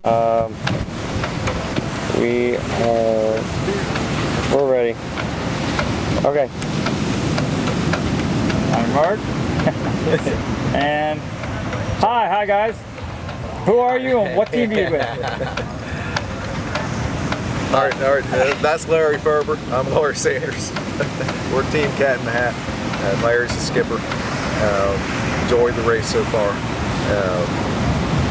We're ready. Okay. I'm Mark. And hi guys. Who are you and what team are you with? All right. That's Larry Ferber. I'm Laurie Sanders. We're Team Cat in the Hat. Larry's the skipper. Enjoyed the race so far.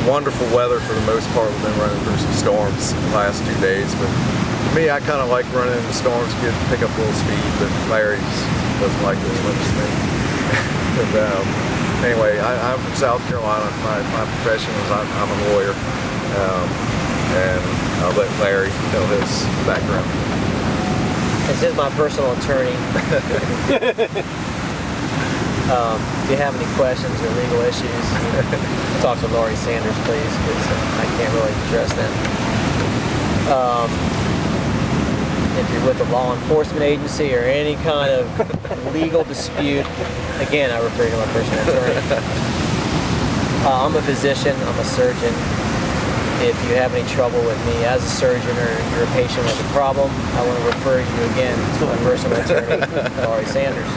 Wonderful weather for the most part. We've been running through some storms the last 2 days, but for me, I kind of like running in the storms, pick up a little speed, but Larry doesn't like it as much as me. And, anyway, I'm from South Carolina. My profession is I'm a lawyer, and I'll let Larry tell his background. This is my personal attorney. If you have any questions or legal issues, talk to Laurie Sanders, please, because I can't really address them. If you're with a law enforcement agency or any kind of legal dispute, again, I refer you to my personal attorney. I'm a physician, I'm a surgeon. If you have any trouble with me as a surgeon or you're a patient with a problem, I want to refer you again to my personal attorney, Laurie Sanders.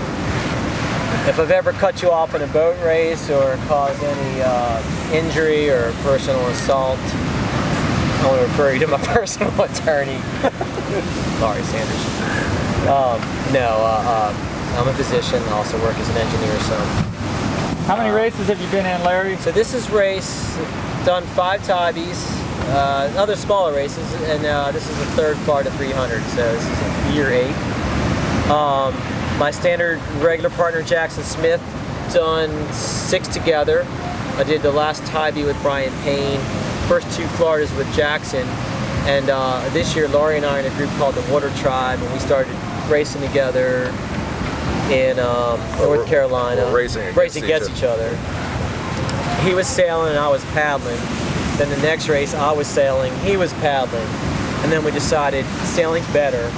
If I've ever cut you off in a boat race or caused any injury or personal assault, I want to refer you to my personal attorney, Laurie Sanders. I'm a physician, I also work as an engineer. So, how many races have you been in, Larry? So this is done 5 Tabbies, other smaller races, and this is the 3rd Florida 300, so this is year 8. My standard regular partner, Jackson Smith, done 6 together. I did the last Tybee with Brian Payne, first 2 Floridas with Jackson, and this year Laurie and I are in a group called the Water Tribe, and we started racing together in North Carolina. We're racing against each other. He was sailing and I was paddling. Then the next race I was sailing, he was paddling, and then we decided sailing's better.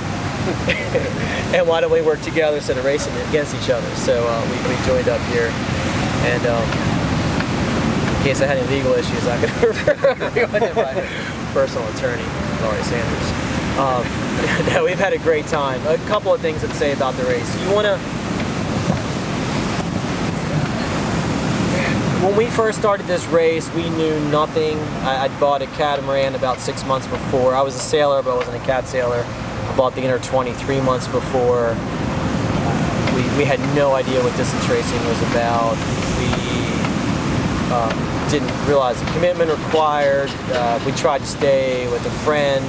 And why don't we work together instead of racing against each other? So we joined up here, and in case I had any legal issues, I could refer everyone to my personal attorney, Laurie Sanders. No, we've had a great time. A couple of things to say about the race. When we first started this race, we knew nothing. I'd bought a catamaran about 6 months before. I was a sailor, but I wasn't a cat sailor. I bought the Inter 20 3 months before. We had no idea what distance racing was about. We didn't realize the commitment required. We tried to stay with a friend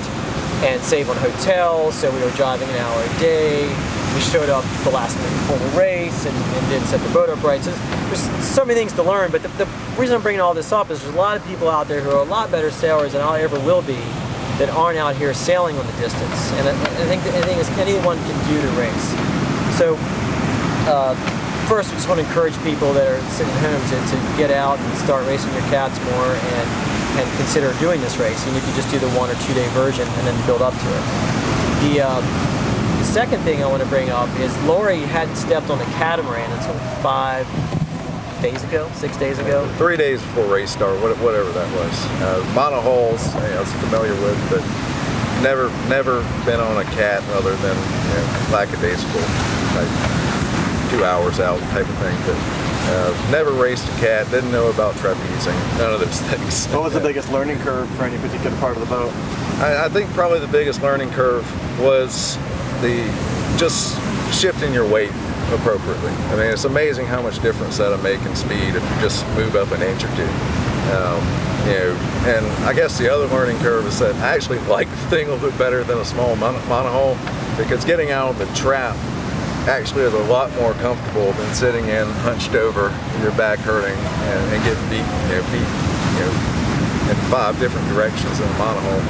and save on hotels, so we were driving an hour a day. We showed up the last minute before the race and didn't set the boat up right. So there's so many things to learn, but the reason I'm bringing all this up is there's a lot of people out there who are a lot better sailors than I ever will be that aren't out here sailing on the distance. And I think anyone can do the race. So first, we just want to encourage people that are sitting at home to get out and start racing your cats more and consider doing this race, even if you just do the 1 or 2 day version and then build up to it. The second thing I want to bring up is Laurie hadn't stepped on a catamaran until 6 days ago. 3 days before race start, whatever that was. Monohulls, I was familiar with, but never been on a cat other than lackadaisical, like 2 hours out type of thing. But never raced a cat, didn't know about trapezing, none of those things. What was the biggest learning curve for any particular part of the boat? I think probably the biggest learning curve was just shifting your weight appropriately. I mean, it's amazing how much difference that'll make in speed if you just move up an inch or 2. And I guess the other learning curve is that I actually like the thing a little bit better than a small monohull, because getting out of the trap actually is a lot more comfortable than sitting in hunched over, your back hurting, and getting beat in 5 different directions in a monohull.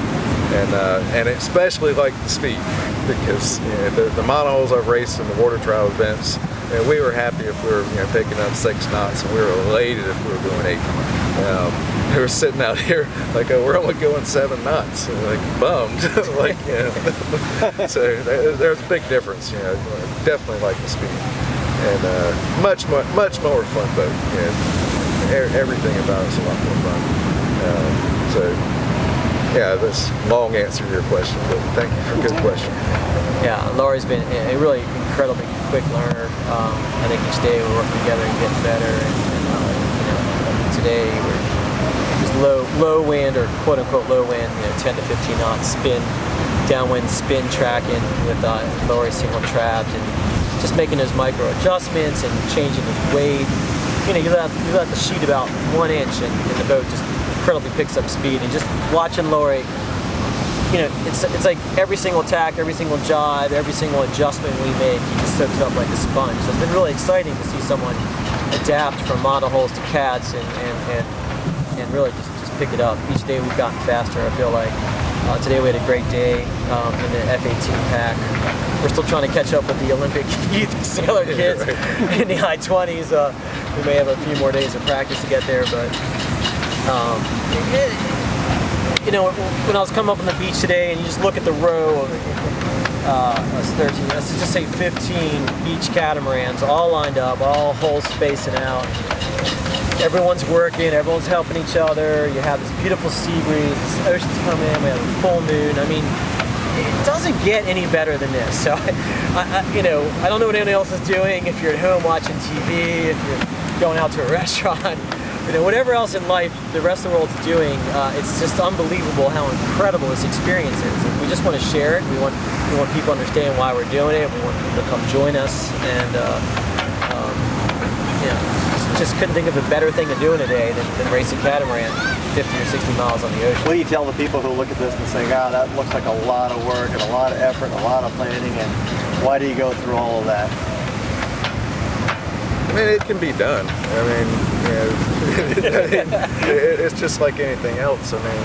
And especially like the speed, because the monohulls I've raced in the water trial events, we were happy if we were picking up 6 knots, and we were elated if we were doing 8. They were sitting out here like, oh, we're only going 7 knots, and like bummed. Like, so there's a big difference. Definitely like the speed, and much more fun boat. Everything about it's a lot more fun. So yeah, that's a long answer to your question, but thank you for a good question. Yeah, Laurie's been a really incredibly quick learner. I think each day we're working together and getting better. And today we're just low wind, or quote unquote low wind, 10 to 15 knots spin, downwind spin tracking with Laurie single trapped, and just making those micro adjustments and changing the weight. You let the sheet about 1 inch, and the boat just incredibly picks up speed. And just watching Laurie, it's like every single tack, every single jibe, every single adjustment we make, he just soaks up like a sponge. So it's been really exciting to see someone adapt from model holes to cats and really just pick it up. Each day we've gotten faster, I feel like. Today we had a great day in the F-18 pack. We're still trying to catch up with the Olympic youth sailor kids in the high 20s. We may have a few more days of practice to get there, but when I was coming up on the beach today, and you just look at the row of 13, let's just say 15 beach catamarans, all lined up, all holes spacing out. Everyone's working, everyone's helping each other. You have this beautiful sea breeze, this ocean's coming in, we have a full moon. I mean, it doesn't get any better than this. So, I don't know what anyone else is doing. If you're at home watching TV, if you're going out to a restaurant, whatever else in life the rest of the world's doing, it's just unbelievable how incredible this experience is. And we just want to share it. We want people to understand why we're doing it. We want people to come join us, and just couldn't think of a better thing to do in a day than race a catamaran 50 or 60 miles on the ocean. What do you tell the people who look at this and say, that looks like a lot of work and a lot of effort and a lot of planning, and why do you go through all of that? I mean, it can be done. I mean, it's just like anything else. I mean,